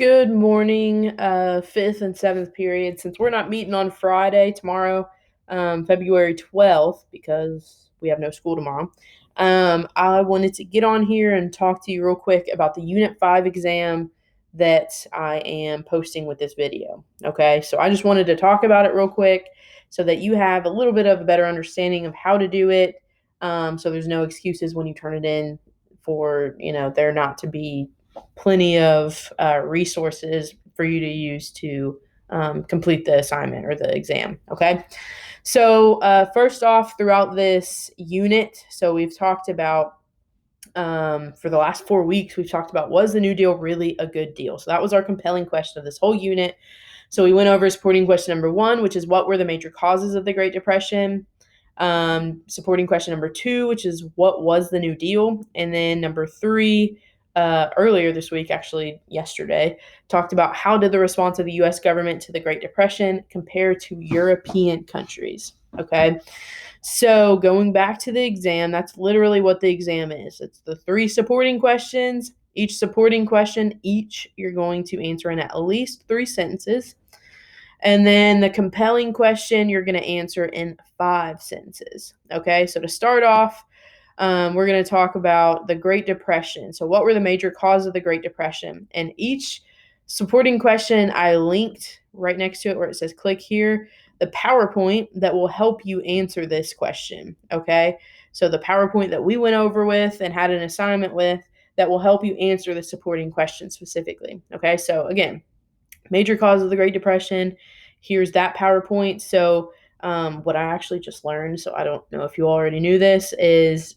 Good morning, fifth and seventh period. Since we're not meeting on Friday tomorrow, February 12th, because we have no school tomorrow, I wanted to get on here and talk to you real quick about the Unit 5 exam that I am posting with this video. Okay, so I just wanted to talk about it real quick so that you have a little bit of a better understanding of how to do it. So there's no excuses when you turn it in for, there not to be plenty of resources for you to use to complete the assignment or the exam. Okay. So, first off, throughout this unit, so we've talked about for the last 4 weeks, we've talked about, was the New Deal really a good deal? So that was our compelling question of this whole unit. So we went over supporting question number 1, which is what were the major causes of the Great Depression? Supporting question number 2, which is what was the New Deal? And then number 3, earlier this week, actually yesterday, talked about how did the response of the U.S. government to the Great Depression compare to European countries? Okay. So going back to the exam, that's literally what the exam is. It's the 3 supporting questions. Each supporting question, you're going to answer in at least 3 sentences. And then the compelling question, you're going to answer in 5 sentences. Okay, so to start off, we're going to talk about the Great Depression. So, what were the major causes of the Great Depression? And each supporting question, I linked right next to it where it says click here, the PowerPoint that will help you answer this question. Okay, so the PowerPoint that we went over with and had an assignment with that will help you answer the supporting question specifically. Okay, so again, major cause of the Great Depression. Here's that PowerPoint. So, what I actually just learned, so I don't know if you already knew this, is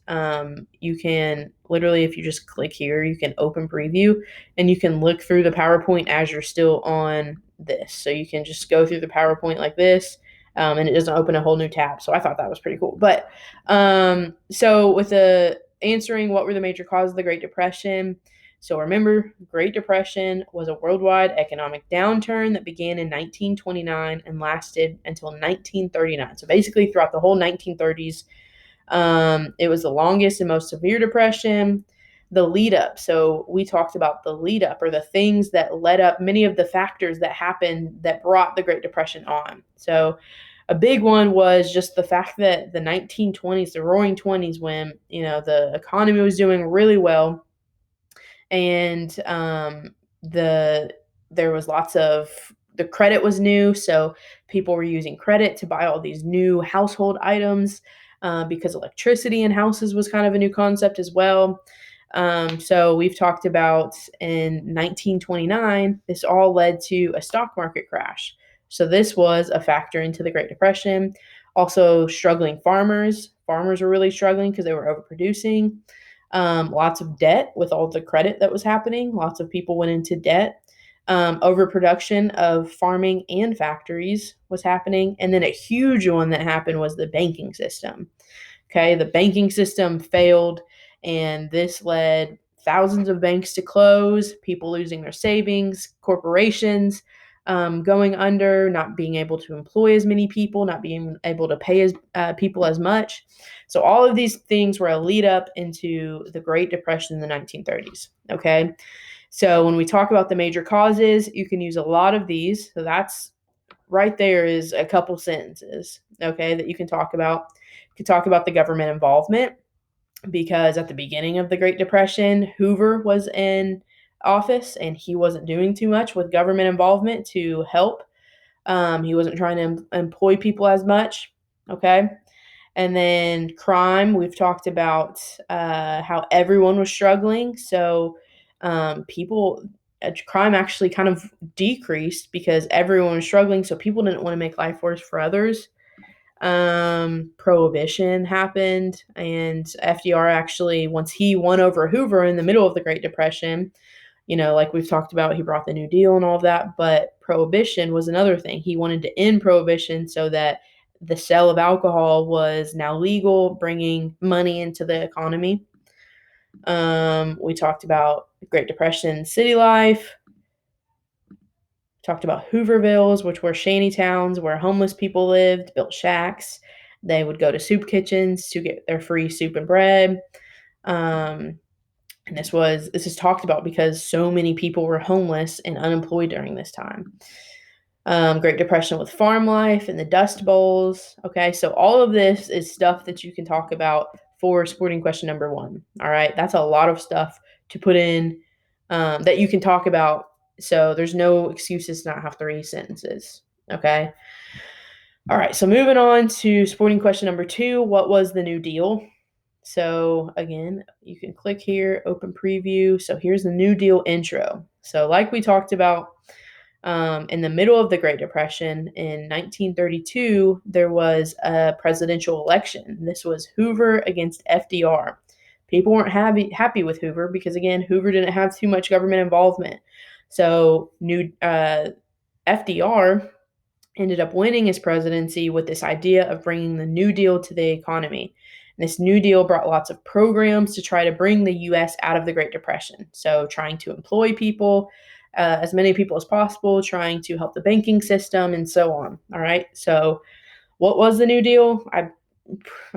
you can literally, if you just click here, you can open preview and you can look through the PowerPoint as you're still on this. So you can just go through the PowerPoint like this. And it doesn't open a whole new tab. So I thought that was pretty cool. But so with the answering what were the major causes of the Great Depression, so remember, Great Depression was a worldwide economic downturn that began in 1929 and lasted until 1939. So basically, throughout the whole 1930s, it was the longest and most severe depression. The lead up. So we talked about the lead up, or the things that led up, many of the factors that happened that brought the Great Depression on. So a big one was just the fact that the 1920s, the roaring 20s, when the economy was doing really well, and there was lots of, the credit was new, so people were using credit to buy all these new household items, because electricity in houses was kind of a new concept as well. So we've talked about in 1929, this all led to a stock market crash. So this was a factor into the Great Depression. Also, struggling farmers. Farmers were really struggling because they were overproducing. Lots of debt with all the credit that was happening. Lots of people went into debt. Overproduction of farming and factories was happening. And then a huge one that happened was the banking system. Okay, the banking system failed, and this led thousands of banks to close, people losing their savings, corporations going under, not being able to employ as many people, not being able to pay people as much. So all of these things were a lead up into the Great Depression in the 1930s. Okay, so when we talk about the major causes, you can use a lot of these. So that's right there is a couple sentences, okay, that you can talk about. You can talk about the government involvement, because at the beginning of the Great Depression, Hoover was in office and he wasn't doing too much with government involvement to help. He wasn't trying to employ people as much, okay? And then crime, we've talked about how everyone was struggling. So crime actually kind of decreased because everyone was struggling. So people didn't want to make life worse for others. Prohibition happened, and FDR actually, once he won over Hoover in the middle of the Great Depression, like we've talked about, he brought the New Deal and all of that, but prohibition was another thing. He wanted to end prohibition so that the sale of alcohol was now legal, bringing money into the economy. We talked about Great Depression city life. Talked about Hoovervilles, which were shanty towns where homeless people lived, built shacks. They would go to soup kitchens to get their free soup and bread. And this is talked about because so many people were homeless and unemployed during this time. Great Depression with farm life and the Dust Bowls. Okay, so all of this is stuff that you can talk about for sporting question number 1. All right, that's a lot of stuff to put in that you can talk about. So there's no excuses to not have 3 sentences. Okay. All right, so moving on to sporting question number 2. What was the New Deal? So again, you can click here, open preview. So here's the New Deal intro. So like we talked about, in the middle of the Great Depression in 1932, there was a presidential election. This was Hoover against FDR. People weren't happy with Hoover because, again, Hoover didn't have too much government involvement. So FDR ended up winning his presidency with this idea of bringing the New Deal to the economy. And this New Deal brought lots of programs to try to bring the U.S. out of the Great Depression. So trying to employ people, as many people as possible, trying to help the banking system, and so on. All right. So what was the New Deal? I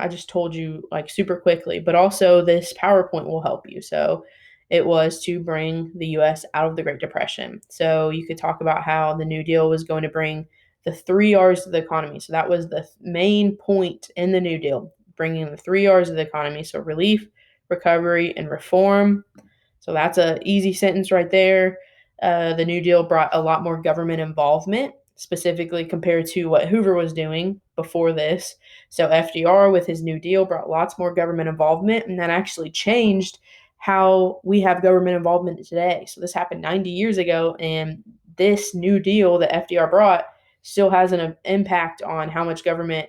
just told you like super quickly, but also this PowerPoint will help you. So it was to bring the US out of the Great Depression. So you could talk about how the New Deal was going to bring the 3 R's of the economy. So that was the main point in the New Deal, bringing the 3 R's of the economy. So relief, recovery, and reform. So that's an easy sentence right there. The New Deal brought a lot more government involvement, specifically compared to what Hoover was doing before this. So FDR, with his New Deal, brought lots more government involvement, and that actually changed how we have government involvement today. So this happened 90 years ago, and this New Deal that FDR brought still has an impact on how much government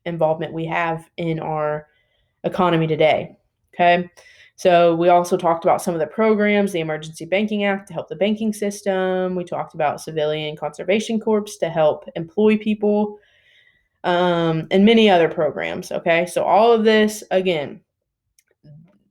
involvement we have in our economy today. Okay. So we also talked about some of the programs, the Emergency Banking Act to help the banking system. We talked about Civilian Conservation Corps to help employ people, and many other programs. Okay. So all of this, again,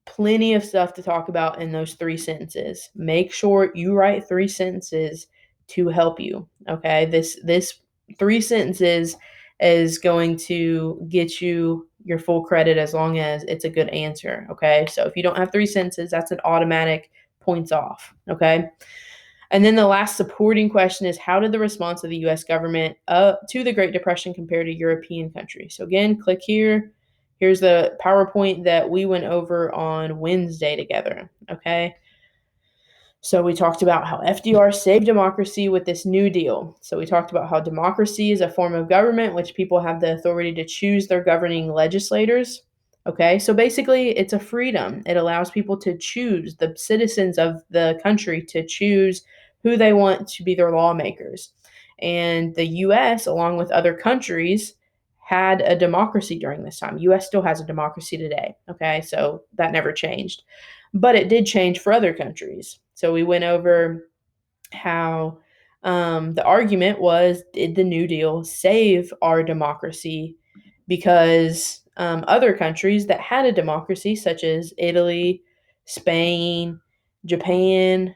plenty of stuff to talk about in those 3 sentences. Make sure you write 3 sentences to help you. Okay. This 3 sentences is going to get you your full credit as long as it's a good answer. Okay. So if you don't have 3 sentences, that's an automatic points off. Okay. And then the last supporting question is, how did the response of the US government to the Great Depression compare to European countries? So again, click here. Here's the PowerPoint that we went over on Wednesday together. Okay. So we talked about how FDR saved democracy with this New Deal. So we talked about how democracy is a form of government which people have the authority to choose their governing legislators. Okay, so basically it's a freedom. It allows people to choose, the citizens of the country to choose who they want to be their lawmakers. And the US, along with other countries, had a democracy during this time. US still has a democracy today. Okay, so that never changed. But it did change for other countries. So we went over how the argument was, did the New Deal save our democracy? Because other countries that had a democracy, such as Italy, Spain, Japan,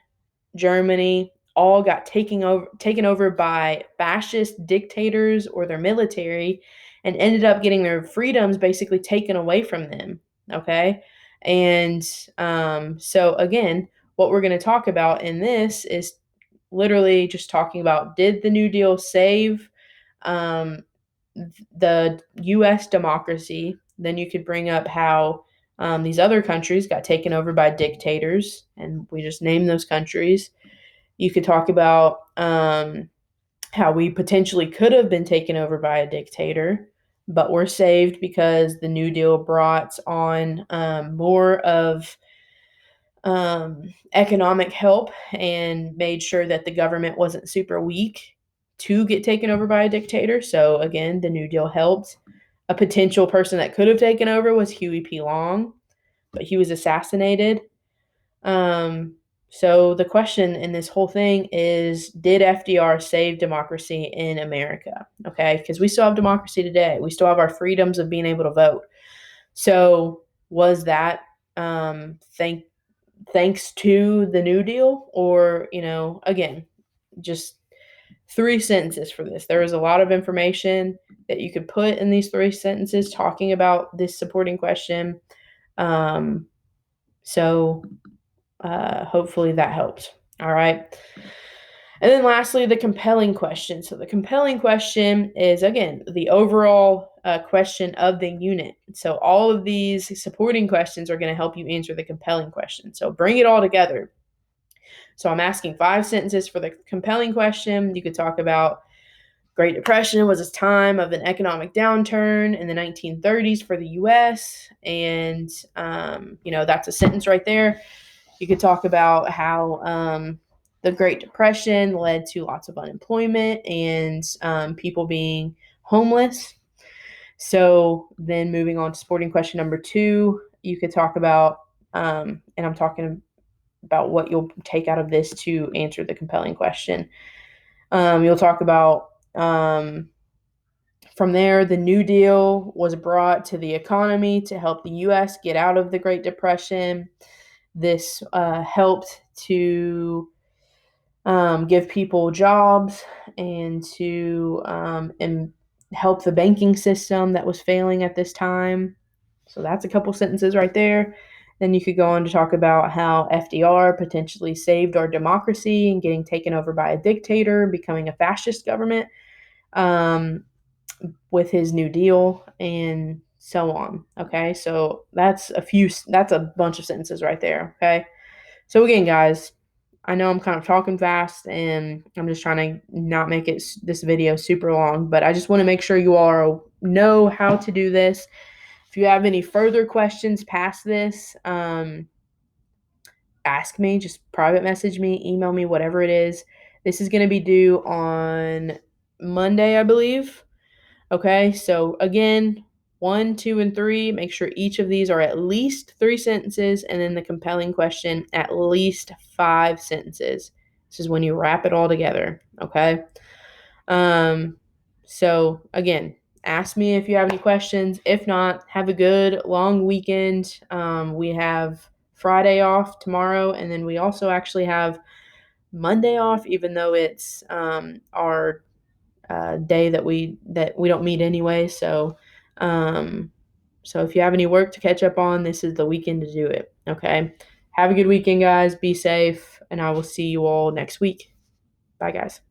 Germany, all got taken over by fascist dictators or their military, and ended up getting their freedoms basically taken away from them. Okay. And so, again, what we're going to talk about in this is literally just talking about, did the New Deal save um, the US democracy? Then you could bring up how these other countries got taken over by dictators, and we just named those countries. You could talk about how we potentially could have been taken over by a dictator, but we're saved because the New Deal brought on more of economic help and made sure that the government wasn't super weak to get taken over by a dictator. So, again, the New Deal helped. A potential person that could have taken over was Huey P. Long, but he was assassinated. Um, so the question in this whole thing is, did FDR save democracy in America? Okay, because we still have democracy today. We still have our freedoms of being able to vote. So was that thanks to the New Deal, or, again, just 3 sentences for this. There is a lot of information that you could put in these 3 sentences talking about this supporting question. So hopefully that helps. All right. And then lastly, the compelling question. So the compelling question is, again, the overall question of the unit. So all of these supporting questions are going to help you answer the compelling question. So bring it all together. So I'm asking 5 sentences for the compelling question. You could talk about Great Depression was a time of an economic downturn in the 1930s for the U.S. And, that's a sentence right there. You could talk about how the Great Depression led to lots of unemployment and people being homeless. So then moving on to sporting question number 2, you could talk about, and I'm talking about what you'll take out of this to answer the compelling question. You'll talk about from there, the New Deal was brought to the economy to help the U.S. get out of the Great Depression. This helped to give people jobs and to and help the banking system that was failing at this time. So that's a couple sentences right there. Then you could go on to talk about how FDR potentially saved our democracy and getting taken over by a dictator, becoming a fascist government with his New Deal and so on. Okay, so that's a bunch of sentences right there. Okay, so again, guys, I know I'm kind of talking fast and I'm just trying to not make this video super long, but I just want to make sure you all know how to do this. If you have any further questions past this, ask me, just private message me, email me, whatever it is. This is going to be due on Monday, I believe. Okay, so again, 1, 2, and 3, make sure each of these are at least 3 sentences, and then the compelling question, at least 5 sentences. This is when you wrap it all together, okay? So again, ask me if you have any questions. If not, have a good long weekend. We have Friday off tomorrow, and then we also actually have Monday off, even though it's our day that we don't meet anyway. So if you have any work to catch up on, this is the weekend to do it. Okay. Have a good weekend, guys. Be safe, and I will see you all next week. Bye, guys.